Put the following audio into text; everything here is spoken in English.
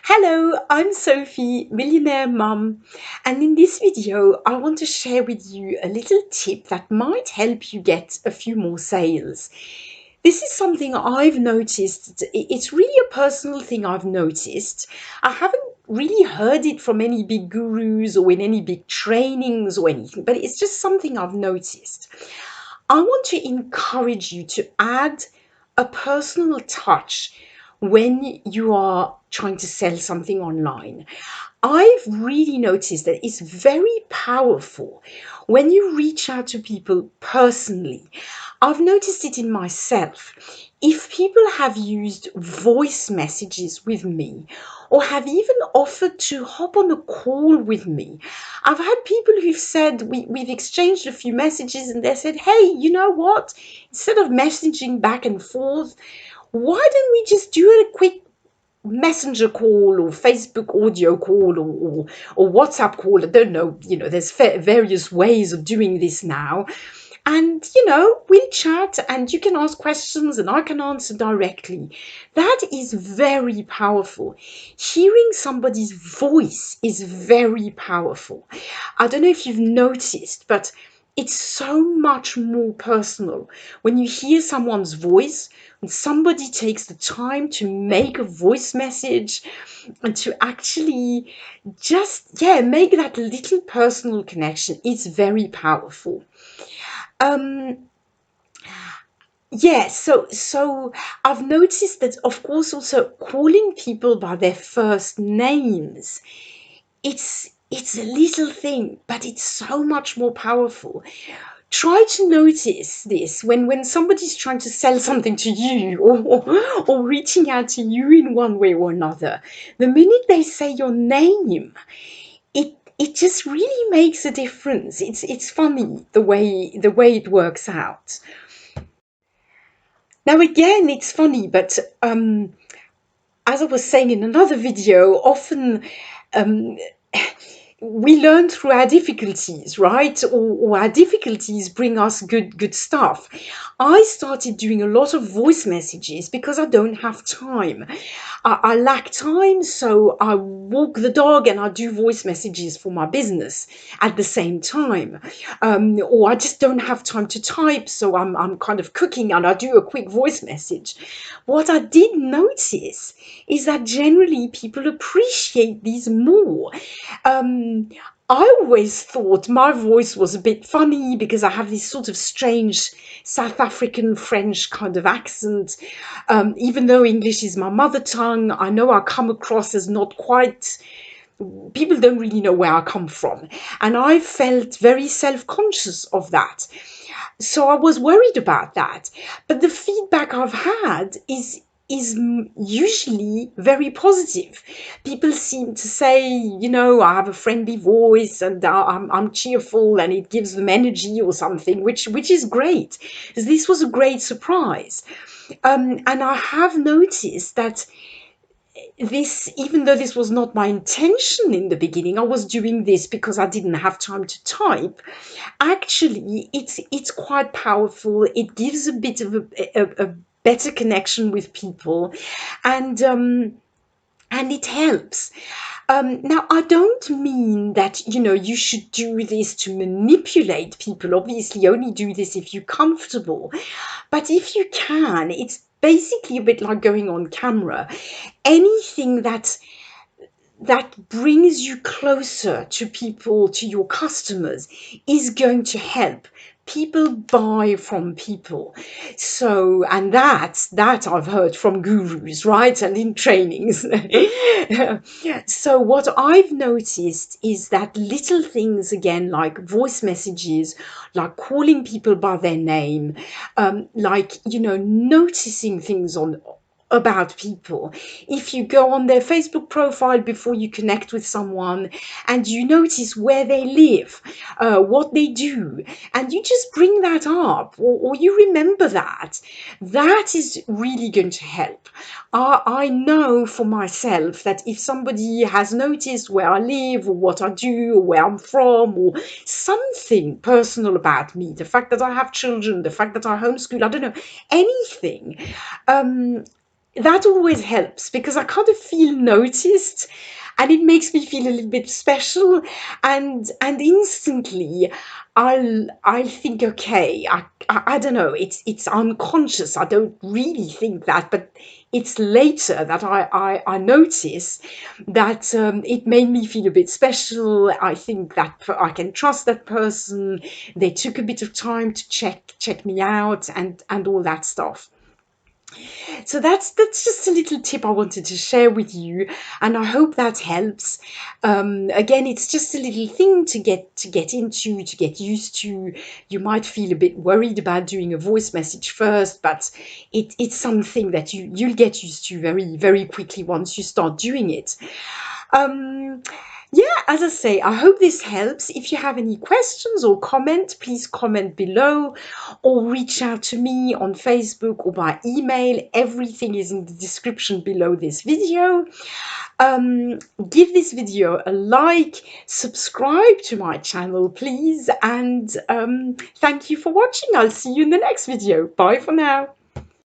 Hello, I'm Sophie, Millionaire Mum, and in this video, I want to share with you a little tip that might help you get a few more sales. This is something I've noticed. It's really a personal thing I've noticed. I haven't really heard it from any big gurus or in any big trainings or anything, but it's just something I've noticed. I want to encourage you to add a personal touch when you are trying to sell something online. I've really noticed that it's very powerful when you reach out to people personally. I've noticed it in myself. If people have used voice messages with me or have even offered to hop on a call with me, I've had people who've said, we've exchanged a few messages and they said, hey, you know what? Instead of messaging back and forth, why don't we just do a quick messenger call or Facebook audio call or WhatsApp call? I don't know, there's various ways of doing this now. And, we'll chat and you can ask questions and I can answer directly. That is very powerful. Hearing somebody's voice is very powerful. I don't know if you've noticed, but it's so much more personal when you hear someone's voice, when somebody takes the time to make a voice message and to actually just, yeah, make that little personal connection. It's very powerful. Um, yeah, so I've noticed that, of course, also calling people by their first names. It's a little thing, but it's so much more powerful. Try to notice this when somebody's trying to sell something to you or reaching out to you in one way or another. The minute they say your name, it just really makes a difference. It's funny the way it works out. Now again, it's funny, but as I was saying in another video, often um, we learn through our difficulties, right? Or our difficulties bring us good stuff. I started doing a lot of voice messages because I don't have time. I lack time, so I walk the dog and I do voice messages for my business at the same time. Or I just don't have time to type, so I'm kind of cooking and I do a quick voice message. What I did notice is that generally people appreciate these more. Um, I always thought my voice was a bit funny because I have this sort of strange South African French kind of accent. Even though English is my mother tongue, I know I come across as not quite, people don't really know where I come from. And I felt very self conscious of that. So I was worried about that. But the feedback I've had is usually very positive. People seem to say, I have a friendly voice and I'm cheerful and it gives them energy or something, which is great. This was a great surprise. And I have noticed that this, even though this was not my intention in the beginning, I was doing this because I didn't have time to type. Actually, it's quite powerful. It gives a bit of a better connection with people, and it helps. Now, I don't mean that, you should do this to manipulate people. Obviously, only do this if you're comfortable. But if you can, it's basically a bit like going on camera. Anything that brings you closer to people, to your customers, is going to help. People buy from people. So, and that I've heard from gurus, right? And in trainings. So what I've noticed is that little things again, like voice messages, like calling people by their name, like, noticing things on about people. If you go on their Facebook profile before you connect with someone and you notice where they live, what they do, and you just bring that up or you remember that is really going to help. I know for myself that if somebody has noticed where I live or what I do or where I'm from or something personal about me, the fact that I have children, the fact that I homeschool, I don't know, anything, um, that always helps because I kind of feel noticed, and it makes me feel a little bit special, and instantly I'll think, okay, I don't know, it's unconscious, I don't really think that, but it's later that I notice that it made me feel a bit special. I think that I can trust that person. They took a bit of time to check me out, and all that stuff. So that's just a little tip I wanted to share with you, and I hope that helps. Again, it's just a little thing to get into, to get used to. You might feel a bit worried about doing a voice message first, but it's something that you'll get used to very very quickly once you start doing it. Um, yeah, as I say, I hope this helps. If you have any questions or comment, please comment below or reach out to me on Facebook or by email. Everything is in the description below this video. Um, Give this video a like, subscribe to my channel, please, and thank you for watching. I'll see you in the next video. Bye for now.